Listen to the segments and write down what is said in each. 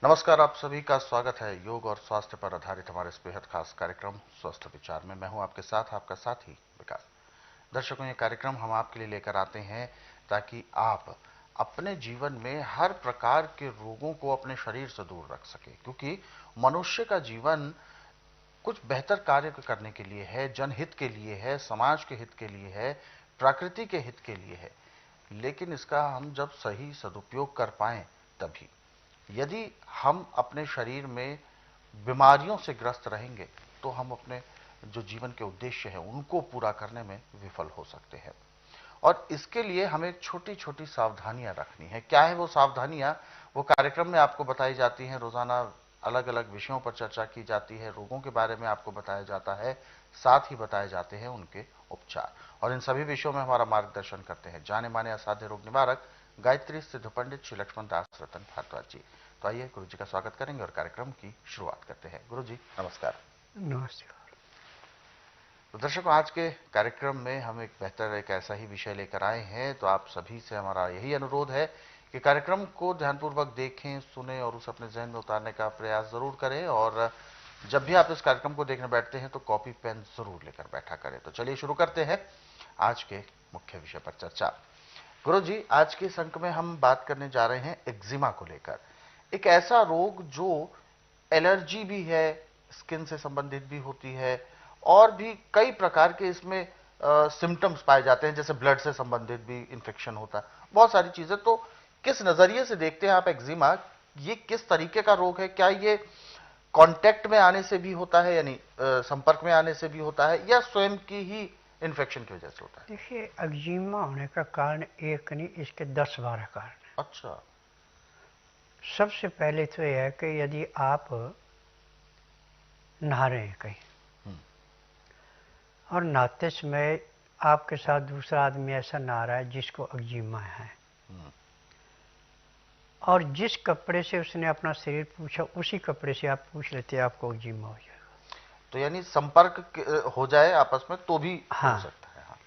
नमस्कार, आप सभी का स्वागत है योग और स्वास्थ्य पर आधारित हमारे इस बेहद खास कार्यक्रम स्वस्थ विचार में। मैं हूं आपके साथ, आपका साथी विकास। दर्शकों, ये कार्यक्रम हम आपके लिए लेकर आते हैं ताकि आप अपने जीवन में हर प्रकार के रोगों को अपने शरीर से दूर रख सके, क्योंकि मनुष्य का जीवन कुछ बेहतर कार्य करने के लिए है, जनहित के लिए है, समाज के हित के लिए है, प्रकृति के हित के लिए है। लेकिन इसका हम जब सही सदुपयोग कर पाएं तभी। यदि हम अपने शरीर में बीमारियों से ग्रस्त रहेंगे तो हम अपने जो जीवन के उद्देश्य हैं उनको पूरा करने में विफल हो सकते हैं। और इसके लिए हमें छोटी छोटी सावधानियां रखनी है। क्या है वो सावधानियां? वो कार्यक्रम में आपको बताई जाती हैं। रोजाना अलग अलग विषयों पर चर्चा की जाती है, रोगों के बारे में आपको बताया जाता है, साथ ही बताए जाते हैं उनके उपचार। और इन सभी विषयों में हमारा मार्गदर्शन करते हैं जाने माने असाध्य रोग निवारक गायत्री सिद्ध पंडित श्री लक्ष्मण दास रतन भारद्वाज जी। तो आइए गुरु जी का स्वागत करेंगे और कार्यक्रम की शुरुआत करते हैं। गुरु जी नमस्कार। नमस्कार। तो दर्शकों, आज के कार्यक्रम में हम एक ऐसा ही विषय लेकर आए हैं। तो आप सभी से हमारा यही अनुरोध है कि कार्यक्रम को ध्यानपूर्वक देखें, सुने और उसे अपने जहन में उतारने का प्रयास जरूर करें। और जब भी आप इस कार्यक्रम को देखने बैठते हैं तो कॉपी पेन जरूर लेकर बैठा करें। तो चलिए शुरू करते हैं आज के मुख्य विषय पर चर्चा। गुरु जी, आज के इस अंक में हम बात करने जा रहे हैं एक्जिमा को लेकर। एक ऐसा रोग जो एलर्जी भी है, स्किन से संबंधित भी होती है, और भी कई प्रकार के इसमें सिम्टम्स पाए जाते हैं, जैसे ब्लड से संबंधित भी इन्फेक्शन होता है, बहुत सारी चीजें। तो किस नजरिए से देखते हैं आप एक्जिमा? ये किस तरीके का रोग है? क्या ये कांटेक्ट में आने से भी होता है, यानी संपर्क में आने से भी होता है, या स्वयं की ही इन्फेक्शन की वजह से होता है? देखिए, एक्जिमा होने का कारण एक नहीं, इसके 10-12 कारण है। अच्छा। सबसे पहले तो यह है कि यदि आप नहा रहे हैं कहीं और नहाते समय आपके साथ दूसरा आदमी ऐसा नहा रहा है जिसको एक्जिमा है, और जिस कपड़े से उसने अपना शरीर पूछा उसी कपड़े से आप पूछ लेते हैं, आपको एक्जिमा हो जाएगा। तो यानी संपर्क हो जाए आपस में तो भी हो हाँ। सकता है। हाँ।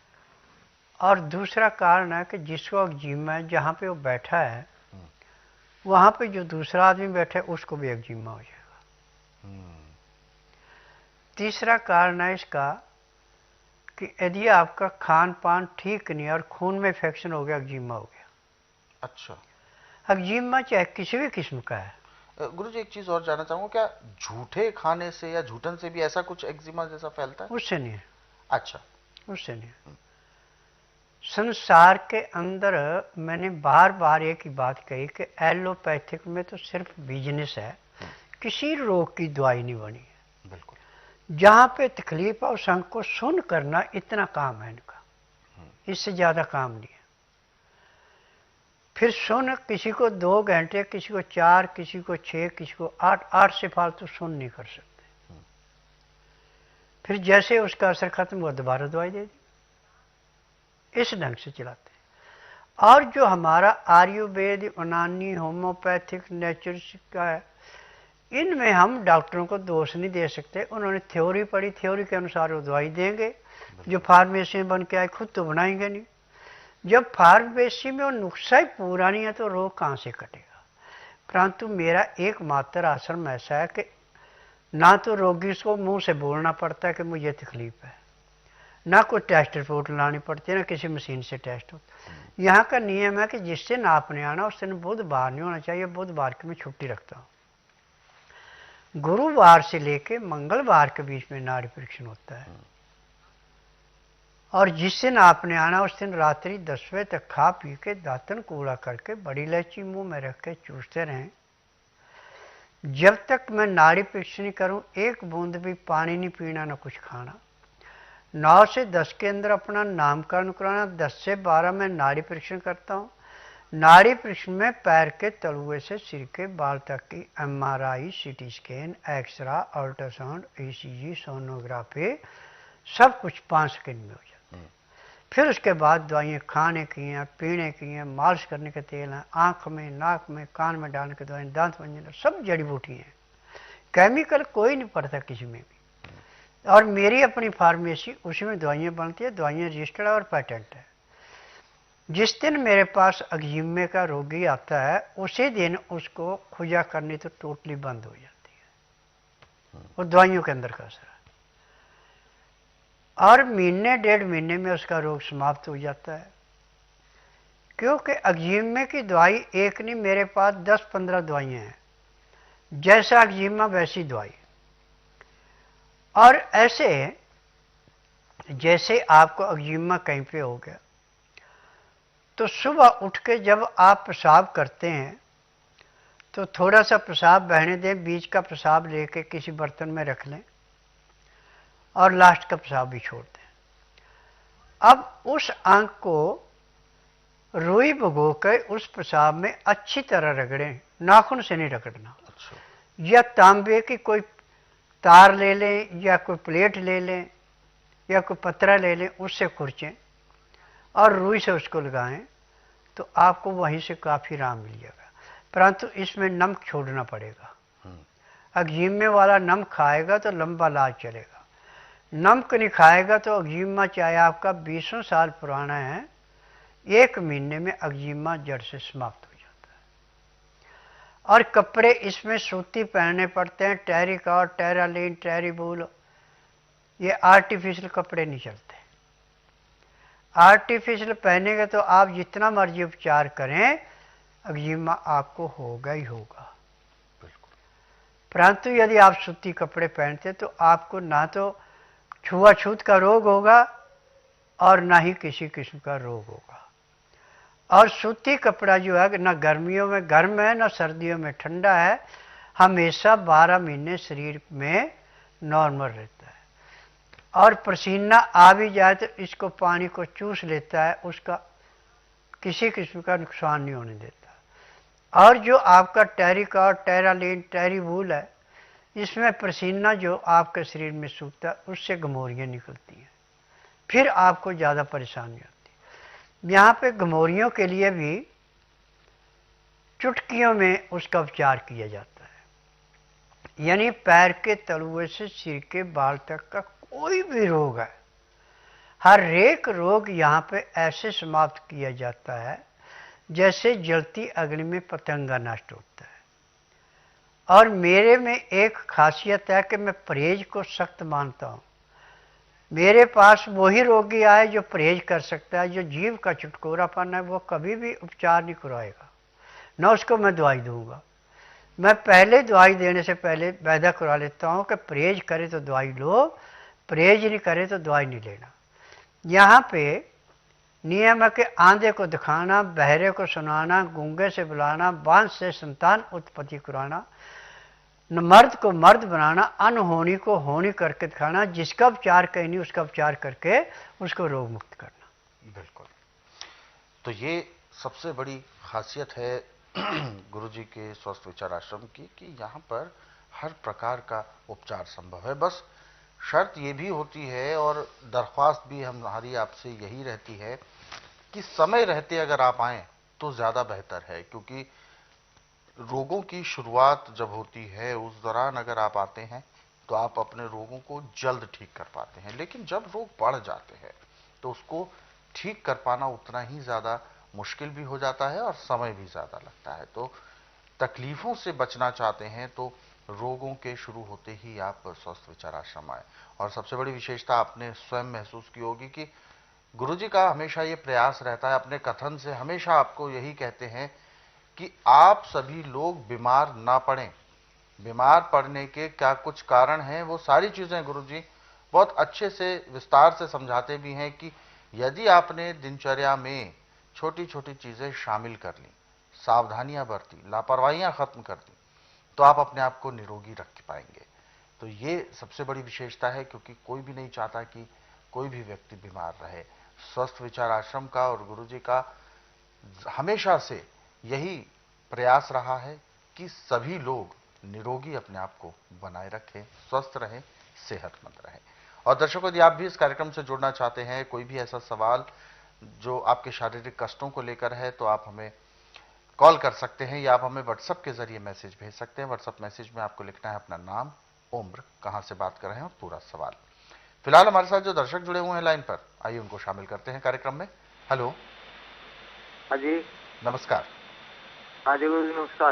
और दूसरा कारण है कि जिसको एक्जिमा है, जहाँ पे वो बैठा है वहाँ पे जो दूसरा आदमी बैठा है उसको भी एक्जिमा हो जाएगा। तीसरा कारण है इसका कि यदि आपका खान पान ठीक नहीं है और खून में इन्फेक्शन हो गया, एक्जिमा हो गया। अच्छा। एक्जिमा चाहे किसी भी किस्म का है। गुरु जी, एक चीज और जानना चाहूंगा, क्या झूठे खाने से या झूठन से भी ऐसा कुछ एक्जिमा जैसा फैलता है? उससे नहीं है। अच्छा। उससे नहीं है। संसार के अंदर मैंने बार बार एक ही बात कही कि एलोपैथिक में तो सिर्फ बिजनेस है, किसी रोग की दवाई नहीं बनी है। बिल्कुल। जहाँ पे तकलीफ और संग को सुन करना, इतना काम है इनका, इससे ज़्यादा काम नहीं है। फिर सुन किसी को 2 घंटे, किसी को 4, किसी को 6, किसी को 8, 8 से फालतू सुन नहीं कर सकते। फिर जैसे उसका असर खत्म हुआ दोबारा दवाई दे दी, इस ढंग से चलाते हैं। और जो हमारा आयुर्वेद, यूनानी, होम्योपैथिक, नेचुरल का है, इनमें हम डॉक्टरों को दोष नहीं दे सकते। उन्होंने थ्योरी पढ़ी, थ्योरी के अनुसार वो दवाई देंगे। जो फार्मेसी में बन के आए खुद तो बनाएंगे नहीं। जब फार्मेसी में वो नुस्खा ही पूरा नहीं है तो रोग कहाँ से कटेगा? परंतु मेरा एकमात्र आश्रम ऐसा है कि ना तो रोगी को मुंह से बोलना पड़ता है कि मुझे तकलीफ है, ना कोई टेस्ट रिपोर्ट लानी पड़ती है, ना किसी मशीन से टेस्ट होता। यहाँ का नियम है कि जिससे नापने आना उस दिन बुधवार नहीं होना चाहिए। बुधवार की मैं छुट्टी रखता हूँ। गुरुवार से लेके मंगलवार के बीच में नाड़ी परीक्षण होता है। और जिस दिन आपने आना उस दिन रात्रि 10 बजे तक खा पी के दातन कूड़ा करके बड़ी इलायची मुंह में रख के चूसते रहें। जब तक मैं नाड़ी परीक्षण नहीं करूं, एक बूंद भी पानी नहीं पीना, ना कुछ खाना। 9 से 10 के अंदर अपना नामकरण कराना। 10 से 12 में नाड़ी परीक्षण करता हूँ। नाड़ी परीक्षण में पैर के तलुए से सिर के बाल तक की MRI, CT scan, x ray, ultrasound, ECG, sonography, सब कुछ 5 सेकंड में हो जाता है। फिर उसके बाद दवाइयाँ खाने की हैं, पीने की हैं, मालिश करने के तेल हैं, आँख में, नाक में, कान में डालने के दवाएं, दांत मंजन, सब जड़ी बूटी हैं। केमिकल कोई नहीं पड़ता किसी में भी। और मेरी अपनी फार्मेसी, उसी में दवाइयाँ बनती है। दवाइयाँ रजिस्टर्ड और पेटेंट है। जिस दिन मेरे पास अग्जिमे का रोगी आता है उसी दिन उसको खुजा करनी तो टोटली बंद हो जाती है, वो दवाइयों के अंदर का असर है, और महीने 1.5 महीने में उसका रोग समाप्त हो जाता है। क्योंकि अग्जिमे की दवाई एक नहीं, मेरे पास 10-15 दवाइयाँ हैं, जैसा अग्जिमा वैसी दवाई। और ऐसे जैसे आपको अग्जिमा कहीं पे हो गया तो सुबह उठ के जब आप पेशाब करते हैं तो थोड़ा सा पेशाब बहने दें, बीच का पेशाब लेके किसी बर्तन में रख लें और लास्ट का पेशाब भी छोड़ दें। अब उस आंख को रुई भिगो कर उस पेशाब में अच्छी तरह रगड़ें, नाखून से नहीं रगड़ना। अच्छा। या तांबे की कोई तार ले लें या कोई प्लेट ले लें या कोई पतरा ले लें, उससे खुरचें और रुई से उसको लगाएं तो आपको वहीं से काफ़ी आराम मिल जाएगा। परंतु इसमें नमक छोड़ना पड़ेगा। अग्जिमे वाला नमक खाएगा तो लंबा इलाज चलेगा, नमक नहीं खाएगा तो अग्जिमा चाहे आपका 20 साल पुराना है, 1 महीने में अग्जिमा जड़ से समाप्त हो जाता है। और कपड़े इसमें सूती पहनने पड़ते हैं, टेरिकॉट, टेरालिन, टेरीबूल, ये आर्टिफिशियल कपड़े नहीं चलते। आर्टिफिशियल पहनेंगे तो आप जितना मर्जी उपचार करें अग्जिमा आपको होगा ही होगा। परंतु यदि आप सूती कपड़े पहनते तो आपको ना तो छुआछूत का रोग होगा और ना ही किसी किस्म का रोग होगा। और सूती कपड़ा जो है ना गर्मियों में गर्म है ना सर्दियों में ठंडा है, हमेशा 12 महीने शरीर में नॉर्मल रहता है। और पसीना आ भी जाए तो इसको पानी को चूस लेता है, उसका किसी किस्म का नुकसान नहीं होने देता। और जो आपका टेरिकॉट, टेरालिन, टेरीबूल है, इसमें पसीना जो आपके शरीर में सूखता है उससे गमोरियाँ निकलती हैं, फिर आपको ज़्यादा परेशानी होती है। यहाँ पे गमोरियों के लिए भी चुटकियों में उसका उपचार किया जाता है। यानी पैर के तलुए से सिर के बाल तक का कोई भी रोग है, हर एक रोग यहाँ पे ऐसे समाप्त किया जाता है जैसे जलती अग्नि में पतंगा नष्ट होता है। और मेरे में एक खासियत है कि मैं परहेज को सख्त मानता हूँ। मेरे पास वही रोगी आए जो परहेज कर सकता है, जो जीव का चुटकुरापन है वो कभी भी उपचार नहीं करवाएगा, न उसको मैं दवाई दूंगा। मैं पहले दवाई देने से पहले वायदा करवा लेता हूँ कि परहेज करे तो दवाई लो, परहेज नहीं करे तो दवाई नहीं लेना। यहाँ पे नियम है कि आंधे को दिखाना, बहरे को सुनाना, गूंगे से बुलाना, बांझ से संतान उत्पत्ति कराना, न मर्द को मर्द बनाना, अनहोनी को होनी करके दिखाना, जिसका उपचार कहीं नहीं उसका उपचार करके उसको रोग मुक्त करना। बिल्कुल। तो ये सबसे बड़ी खासियत है गुरुजी के स्वस्थ विचार आश्रम की कि यहाँ पर हर प्रकार का उपचार संभव है। बस शर्त ये भी होती है और दरख्वास्त भी हमारी आपसे यही रहती है कि समय रहते अगर आप आएँ तो ज़्यादा बेहतर है, क्योंकि रोगों की शुरुआत जब होती है उस दौरान अगर आप आते हैं तो आप अपने रोगों को जल्द ठीक कर पाते हैं। लेकिन जब रोग बढ़ जाते हैं तो उसको ठीक कर पाना उतना ही ज़्यादा मुश्किल भी हो जाता है और समय भी ज़्यादा लगता है। तो तकलीफ़ों से बचना चाहते हैं तो रोगों के शुरू होते ही आप स्वस्थ विचार आश्रम आए। और सबसे बड़ी विशेषता आपने स्वयं महसूस की होगी कि गुरुजी का हमेशा ये प्रयास रहता है, अपने कथन से हमेशा आपको यही कहते हैं कि आप सभी लोग बीमार ना पड़ें। बीमार पड़ने के क्या कुछ कारण हैं, वो सारी चीज़ें गुरुजी बहुत अच्छे से विस्तार से समझाते भी हैं कि यदि आपने दिनचर्या में छोटी छोटी चीज़ें शामिल कर ली, सावधानियां बरती, लापरवाहियां खत्म कर दी, तो आप अपने आप को निरोगी रख पाएंगे। तो ये सबसे बड़ी विशेषता है, क्योंकि कोई भी नहीं चाहता कि कोई भी व्यक्ति बीमार रहे। स्वस्थ विचार आश्रम का और गुरुजी का हमेशा से यही प्रयास रहा है कि सभी लोग निरोगी अपने आप को बनाए रखें, स्वस्थ रहें, सेहतमंद रहें। और दर्शकों, यदि आप भी इस कार्यक्रम से जुड़ना चाहते हैं, कोई भी ऐसा सवाल जो आपके शारीरिक कष्टों को लेकर है, तो आप हमें कॉल कर सकते हैं या आप हमें व्हाट्सएप के जरिए मैसेज भेज सकते हैं। व्हाट्सएप मैसेज में आपको लिखना है अपना नाम, उम्र, कहां से बात कर रहे हैं और पूरा सवाल। फिलहाल हमारे साथ जो दर्शक जुड़े हुए हैं लाइन पर, आइए उनको शामिल करते हैं कार्यक्रम में। हेलो। हाँ जी। नमस्कार। हाँ जी गुरु जी, नमस्कार।